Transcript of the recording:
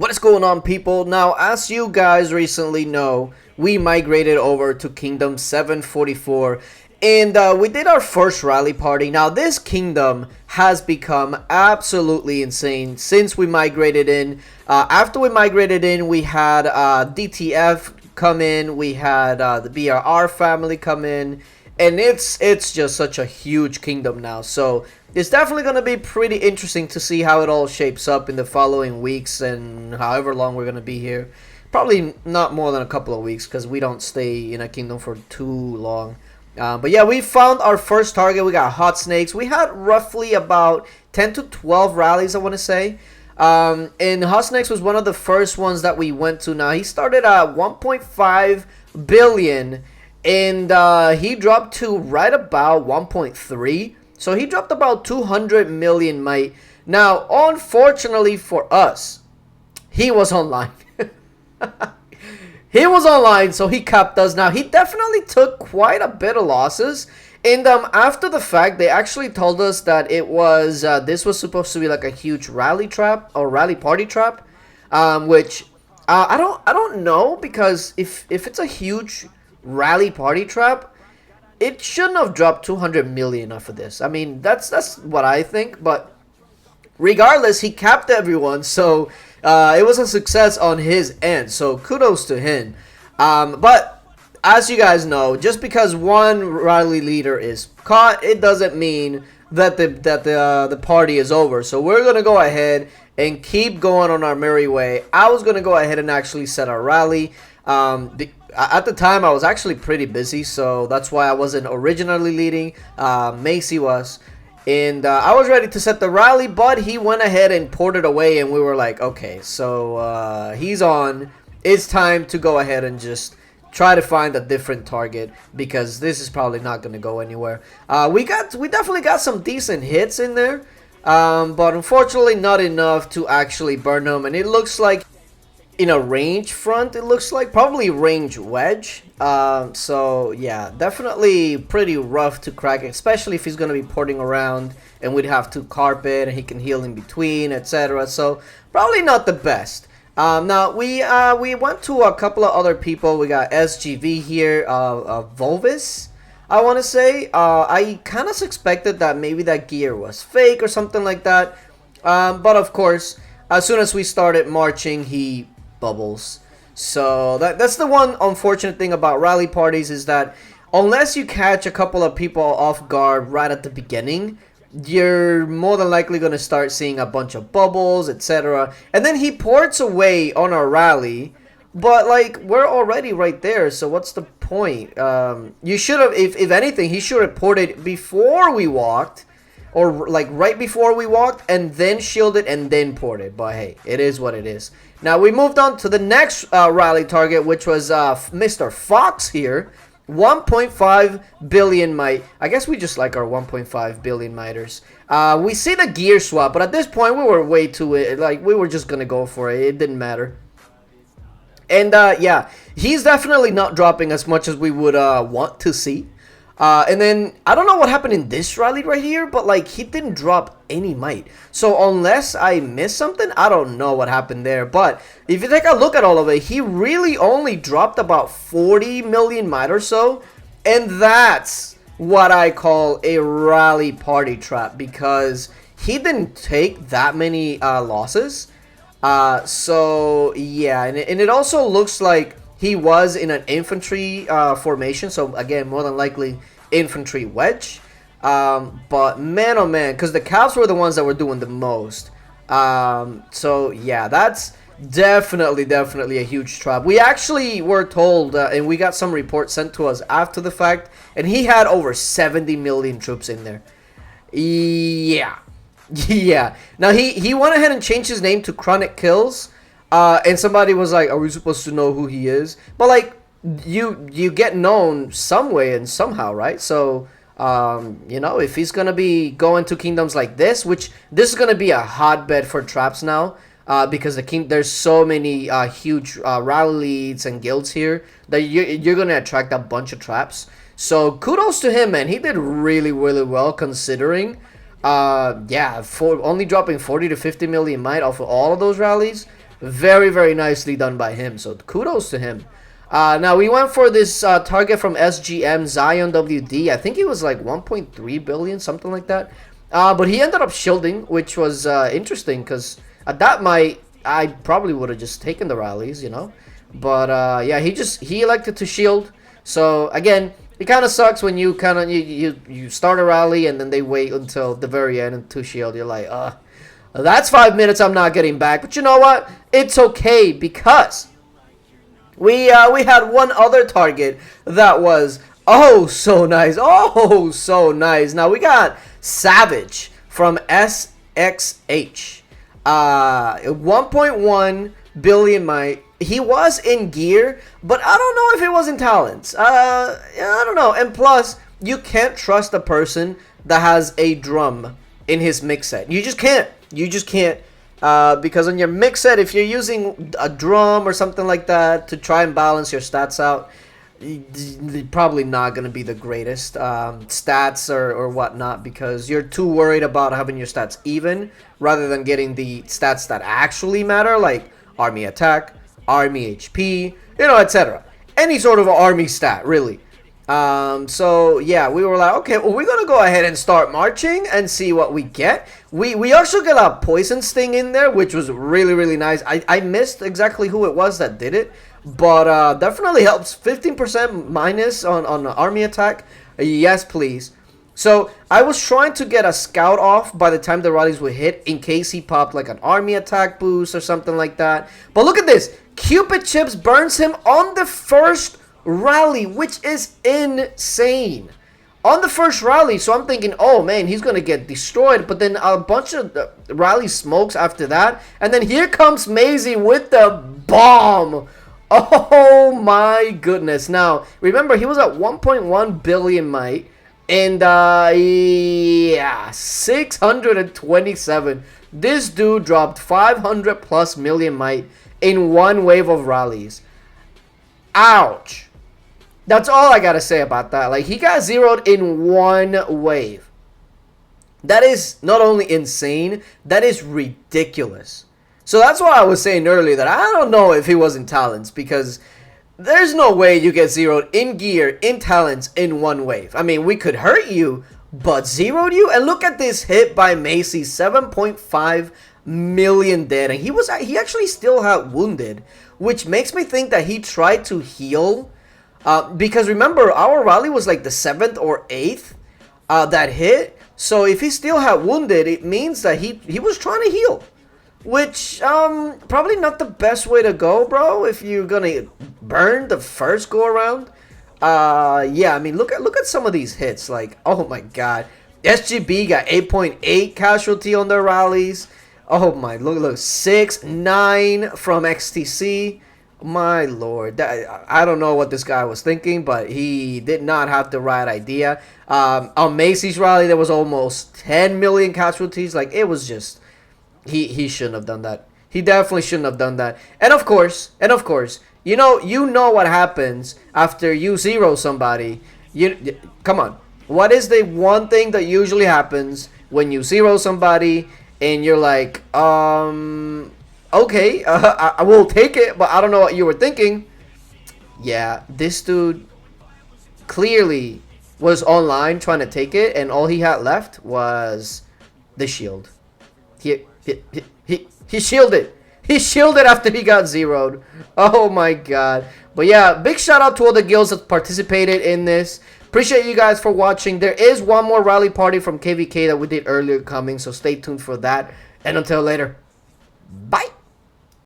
What is going on, people? Now, as you guys recently know, we migrated over to Kingdom 744 and we did our first rally party. Now, this kingdom has become absolutely insane since we migrated in. After we migrated in, we had DTF come in, we had the BRR family come in, and it's just such a huge kingdom now. So it's definitely going to be pretty interesting to see how it all shapes up in the following weeks and however long we're going to be here. Probably not more than a couple of weeks because we don't stay in a kingdom for too long. But yeah, we found our first target. We got hot snakes. We had roughly about 10 to 12 rallies, I want to say. And hot snakes was one of the first ones that we went to. Now, he started at 1.5 billion and he dropped to right about 1.3. So he dropped about 200 million, mate. Now, unfortunately for us, he was online. He was online, so he capped us. Now, he definitely took quite a bit of losses. And after the fact, they actually told us that it was this was supposed to be like a huge rally trap or rally party trap, which I don't know, because if it's a huge rally party trap, it shouldn't have dropped 200 million off of this. I mean, that's what I think. But regardless, he capped everyone, so it was a success on his end. So kudos to him. But as you guys know, just because one rally leader is caught, it doesn't mean that the party is over. So we're gonna go ahead and keep going on our merry way. I was gonna go ahead and actually set our rally. At the time, I was actually pretty busy, so that's why I wasn't originally leading. Macy was. And I was ready to set the rally, but he went ahead and ported away, and we were like, okay, so he's on. It's time to go ahead and just try to find a different target, because this is probably not going to go anywhere. We definitely got some decent hits in there, but unfortunately not enough to actually burn them. And it looks like in a range front, it looks like probably range wedge. So yeah, definitely pretty rough to crack, especially if he's going to be porting around and we'd have to carpet and he can heal in between, etc. So probably not the best. Now we went to a couple of other people. We got SGV here, Volvis, I want to say. I kind of suspected that maybe that gear was fake or something like that, but of course, as soon as we started marching, he bubbles. So that's the one unfortunate thing about rally parties, is that unless you catch a couple of people off guard right at the beginning, you're more than likely going to start seeing a bunch of bubbles, etc. And then he ports away on our rally, but like, we're already right there, so what's the point? You should have, if anything, he should have ported before we walked, or like right before we walked, and then shielded and then ported. But hey, it is what it is. Now we moved on to the next rally target, which was Mr. Fox here. 1.5 billion mite. I guess we just like our 1.5 billion miters. We see the gear swap, but at this point we were way too, like, we were just gonna go for it. It didn't matter. And yeah, he's definitely not dropping as much as we would want to see. And then, I don't know what happened in this rally right here, but like, he didn't drop any mite. So unless I missed something, I don't know what happened there. But if you take a look at all of it, he really only dropped about 40 million mite or so. And that's what I call a rally party trap, because he didn't take that many losses. So yeah, and it also looks like he was in an infantry formation, so again, more than likely infantry wedge. But man, oh man, because the Cavs were the ones that were doing the most. So yeah, that's definitely a huge trap. We actually were told, and we got some reports sent to us after the fact, and he had over 70 million troops in there. Yeah. Yeah. Now he went ahead and changed his name to Chronic Kills. And somebody was like, are we supposed to know who he is? But like, you get known some way and somehow, right? So you know, if he's gonna be going to kingdoms like this, which this is gonna be a hotbed for traps now, because there's so many huge rally leads and guilds here that you're gonna attract a bunch of traps. So kudos to him, man. He did really well, considering yeah, only dropping 40 to 50 million mite off of all of those rallies. Very, very nicely done by him. So kudos to him. Now we went for this target from SGM Zion WD. I think he was like 1.3 billion, something like that. But he ended up shielding, which was interesting because at that might I probably would have just taken the rallies, you know. But yeah, he elected to shield. So again, it kind of sucks when you kind of you start a rally and then they wait until the very end to shield. You're like, that's 5 minutes I'm not getting back. But you know what? It's okay because we had one other target that was oh so nice. Oh so nice. Now we got Savage from SXH. 1.1 billion might. He was in gear, but I don't know if it was in talents. I don't know. And plus, you can't trust a person that has a drum in his mix set. You just can't. You just can't. Because on your mix set, if you're using a drum or something like that to try and balance your stats out, probably not going to be the greatest stats or whatnot, because you're too worried about having your stats even rather than getting the stats that actually matter, like army attack, army HP, you know, etc. Any sort of army stat, really. So yeah, we were like, okay, well, we're gonna go ahead and start marching and see what we get. We also got a poison sting in there, which was really, really nice. I missed exactly who it was that did it, but definitely helps. 15% minus on army attack. Yes, please. So I was trying to get a scout off by the time the rallies would hit in case he popped like an army attack boost or something like that. But look at this. Cupid Chips burns him on the first rally, which is insane. On the first rally, so I'm thinking, oh man, he's gonna get destroyed. But then a bunch of rally smokes after that, and then here comes Maisie with the bomb. Oh my goodness. Now remember, he was at 1.1 billion might, and yeah, 627. This dude dropped 500 plus million might in one wave of rallies. Ouch. That's all I gotta say about that. Like, he got zeroed in one wave. That is not only insane, that is ridiculous. So that's why I was saying earlier that I don't know if he was in talents, because there's no way you get zeroed in gear, in talents, in one wave. I mean, we could hurt you, but zeroed you? And look at this hit by Macy, 7.5 million dead. And he actually still had wounded, which makes me think that he tried to heal. Because remember, our rally was like the 7th or 8th that hit. So if he still had wounded, it means that he was trying to heal. Which, probably not the best way to go, bro, if you're gonna burn the first go around. Yeah, I mean, look at some of these hits. Like, oh my god. SGB got 8.8 casualty on their rallies. Oh my, look, 6, 9 from XTC. My lord, I don't know what this guy was thinking, but he did not have the right idea. On Macy's rally, there was almost 10 million casualties. Like, it was just, he shouldn't have done that. He definitely shouldn't have done that. And of course, you know what happens after you zero somebody. Come on, what is the one thing that usually happens when you zero somebody and you're like, okay, I will take it, but I don't know what you were thinking. Yeah, this dude clearly was online trying to take it, and all he had left was the shield. He shielded. He shielded after he got zeroed. Oh my god. But yeah, big shout out to all the guilds that participated in this. Appreciate you guys for watching. There is one more rally party from KVK that we did earlier coming, so stay tuned for that. And until later, bye.